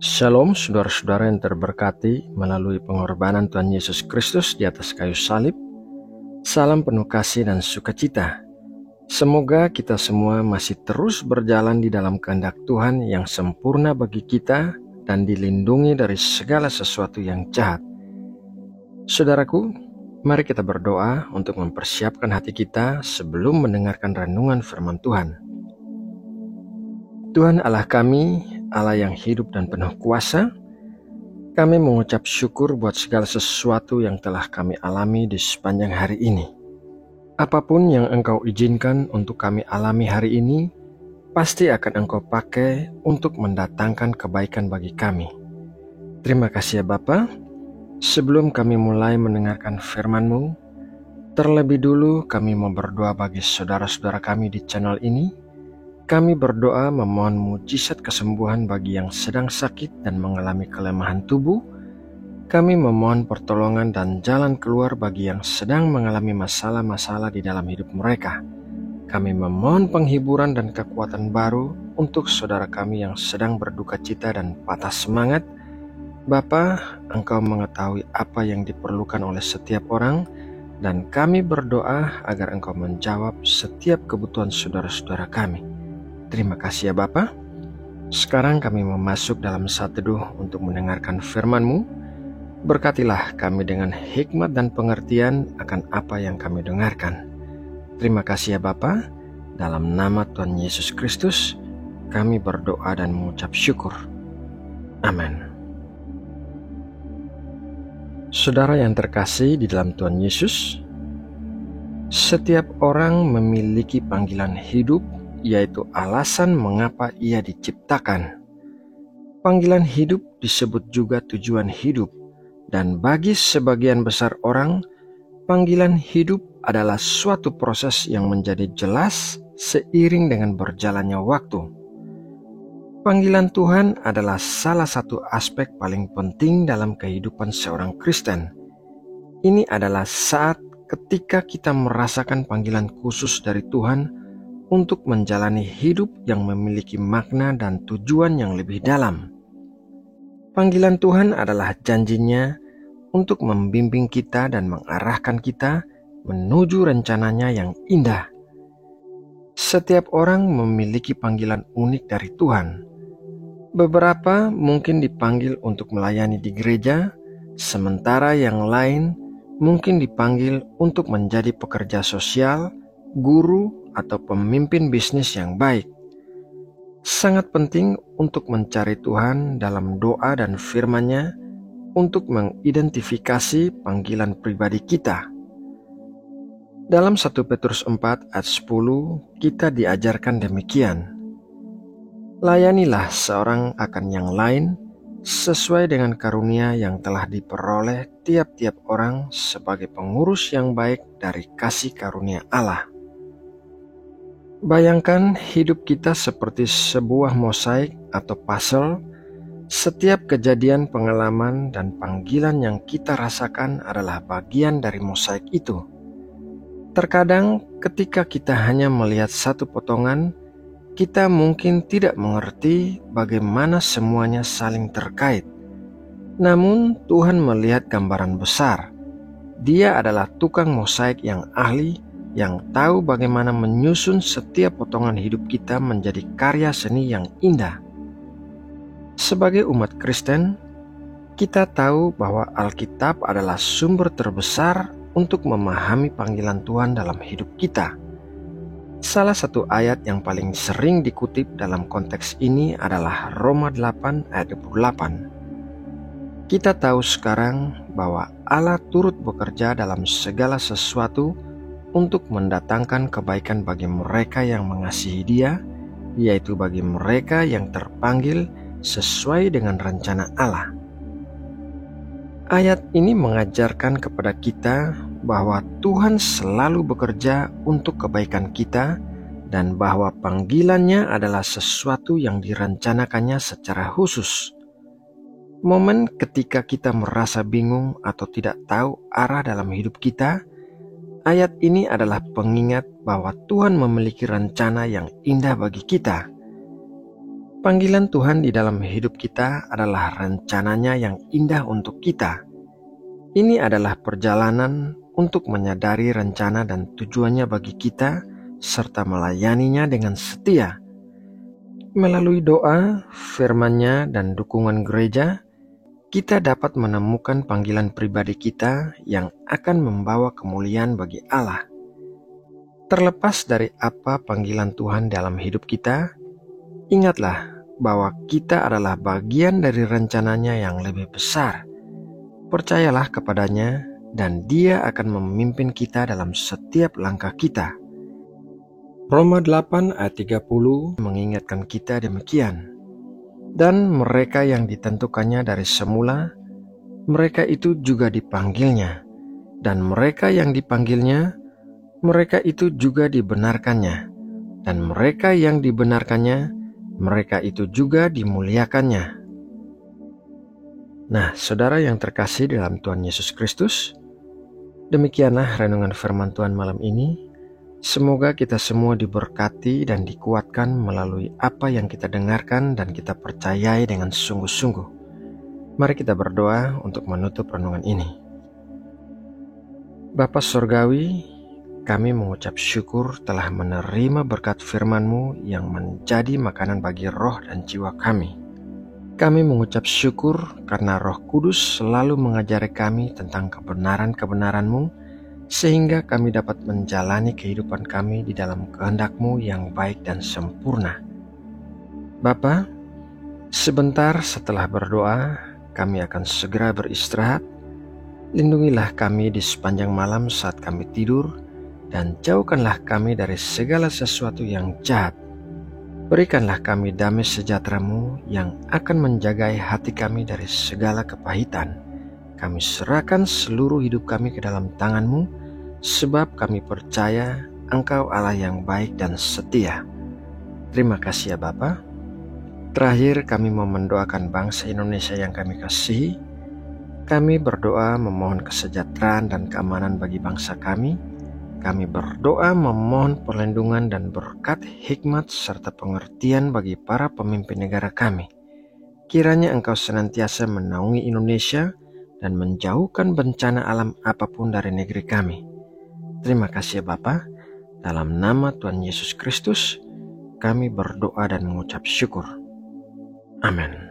Shalom saudara-saudara yang terberkati melalui pengorbanan Tuhan Yesus Kristus di atas kayu salib. Salam penuh kasih dan sukacita. Semoga kita semua masih terus berjalan di dalam kehendak Tuhan yang sempurna bagi kita dan dilindungi dari segala sesuatu yang jahat. Saudaraku, mari kita berdoa untuk mempersiapkan hati kita sebelum mendengarkan renungan firman Tuhan. Tuhan Allah kami, Allah yang hidup dan penuh kuasa, kami mengucap syukur buat segala sesuatu yang telah kami alami di sepanjang hari ini. Apapun yang Engkau izinkan untuk kami alami hari ini, pasti akan Engkau pakai untuk mendatangkan kebaikan bagi kami. Terima kasih ya Bapa. Sebelum kami mulai mendengarkan firman-Mu, terlebih dulu kami mau berdoa bagi saudara-saudara kami di channel ini. Kami berdoa memohon mujizat kesembuhan bagi yang sedang sakit dan mengalami kelemahan tubuh. Kami memohon pertolongan dan jalan keluar bagi yang sedang mengalami masalah-masalah di dalam hidup mereka. Kami memohon penghiburan dan kekuatan baru untuk saudara kami yang sedang berduka cita dan patah semangat. Bapa, Engkau mengetahui apa yang diperlukan oleh setiap orang, dan kami berdoa agar Engkau menjawab setiap kebutuhan saudara-saudara kami. Terima kasih ya Bapa. Sekarang kami masuk dalam saat teduh untuk mendengarkan firman-Mu. Berkatilah kami dengan hikmat dan pengertian akan apa yang kami dengarkan. Terima kasih ya Bapa. Dalam nama Tuhan Yesus Kristus, kami berdoa dan mengucap syukur. Amin. Saudara yang terkasih di dalam Tuhan Yesus, setiap orang memiliki panggilan hidup, yaitu alasan mengapa ia diciptakan. Panggilan hidup disebut juga tujuan hidup, dan bagi sebagian besar orang, panggilan hidup adalah suatu proses yang menjadi jelas seiring dengan berjalannya waktu. Panggilan Tuhan adalah salah satu aspek paling penting dalam kehidupan seorang Kristen. Ini adalah saat ketika kita merasakan panggilan khusus dari Tuhan untuk menjalani hidup yang memiliki makna dan tujuan yang lebih dalam. Panggilan Tuhan adalah janjinya untuk membimbing kita dan mengarahkan kita menuju rencananya yang indah. Setiap orang memiliki panggilan unik dari Tuhan. Beberapa mungkin dipanggil untuk melayani di gereja, sementara yang lain mungkin dipanggil untuk menjadi pekerja sosial, guru, atau pemimpin bisnis yang baik. Sangat penting untuk mencari Tuhan dalam doa dan firman-Nya untuk mengidentifikasi panggilan pribadi kita. Dalam 1 Petrus 4 ayat 10 kita diajarkan demikian. Layanilah seorang akan yang lain sesuai dengan karunia yang telah diperoleh tiap-tiap orang sebagai pengurus yang baik dari kasih karunia Allah. Bayangkan hidup kita seperti sebuah mosaik atau puzzle. Setiap kejadian, pengalaman, dan panggilan yang kita rasakan adalah bagian dari mosaik itu. Terkadang ketika kita hanya melihat satu potongan, kita mungkin tidak mengerti bagaimana semuanya saling terkait. Namun Tuhan melihat gambaran besar. Dia adalah tukang mosaik yang ahli, yang tahu bagaimana menyusun setiap potongan hidup kita menjadi karya seni yang indah. Sebagai umat Kristen, kita tahu bahwa Alkitab adalah sumber terbesar untuk memahami panggilan Tuhan dalam hidup kita. Salah satu ayat yang paling sering dikutip dalam konteks ini adalah Roma 8 ayat 28. Kita tahu sekarang bahwa Allah turut bekerja dalam segala sesuatu untuk mendatangkan kebaikan bagi mereka yang mengasihi Dia, yaitu bagi mereka yang terpanggil sesuai dengan rencana Allah. Ayat ini mengajarkan kepada kita bahwa Tuhan selalu bekerja untuk kebaikan kita dan bahwa panggilannya adalah sesuatu yang direncanakannya secara khusus. Momen ketika kita merasa bingung atau tidak tahu arah dalam hidup kita, ayat ini adalah pengingat bahwa Tuhan memiliki rencana yang indah bagi kita. Panggilan Tuhan di dalam hidup kita adalah rencananya yang indah untuk kita. Ini adalah perjalanan untuk menyadari rencana dan tujuannya bagi kita, serta melayaninya dengan setia. Melalui doa, firman-Nya, dan dukungan gereja, kita dapat menemukan panggilan pribadi kita yang akan membawa kemuliaan bagi Allah. Terlepas dari apa panggilan Tuhan dalam hidup kita, ingatlah bahwa kita adalah bagian dari rencananya yang lebih besar. Percayalah kepadanya dan Dia akan memimpin kita dalam setiap langkah kita. Roma 8 ayat 30 mengingatkan kita demikian. Dan mereka yang ditentukannya dari semula, mereka itu juga dipanggilnya. Dan mereka yang dipanggilnya, mereka itu juga dibenarkannya. Dan mereka yang dibenarkannya, mereka itu juga dimuliakannya. Nah, saudara yang terkasih dalam Tuhan Yesus Kristus, demikianlah renungan firman Tuhan malam ini. Semoga kita semua diberkati dan dikuatkan melalui apa yang kita dengarkan dan kita percayai dengan sungguh-sungguh. Mari kita berdoa untuk menutup renungan ini. Bapa Surgawi, kami mengucap syukur telah menerima berkat firman-Mu yang menjadi makanan bagi roh dan jiwa kami. Kami mengucap syukur karena Roh Kudus selalu mengajari kami tentang kebenaran-kebenaran-Mu, sehingga kami dapat menjalani kehidupan kami di dalam kehendak-Mu yang baik dan sempurna. Bapa, sebentar setelah berdoa, kami akan segera beristirahat. Lindungilah kami di sepanjang malam saat kami tidur, dan jauhkanlah kami dari segala sesuatu yang jahat. Berikanlah kami damai sejahtera-Mu yang akan menjagai hati kami dari segala kepahitan. Kami serahkan seluruh hidup kami ke dalam tangan-Mu, sebab kami percaya Engkau Allah yang baik dan setia. Terima kasih ya Bapa. Terakhir kami mau mendoakan bangsa Indonesia yang kami kasihi. Kami berdoa memohon kesejahteraan dan keamanan bagi bangsa kami. Kami berdoa memohon perlindungan dan berkat hikmat serta pengertian bagi para pemimpin negara kami. Kiranya Engkau senantiasa menaungi Indonesia dan menjauhkan bencana alam apapun dari negeri kami. Terima kasih ya Bapa. Dalam nama Tuhan Yesus Kristus, kami berdoa dan mengucap syukur. Amin.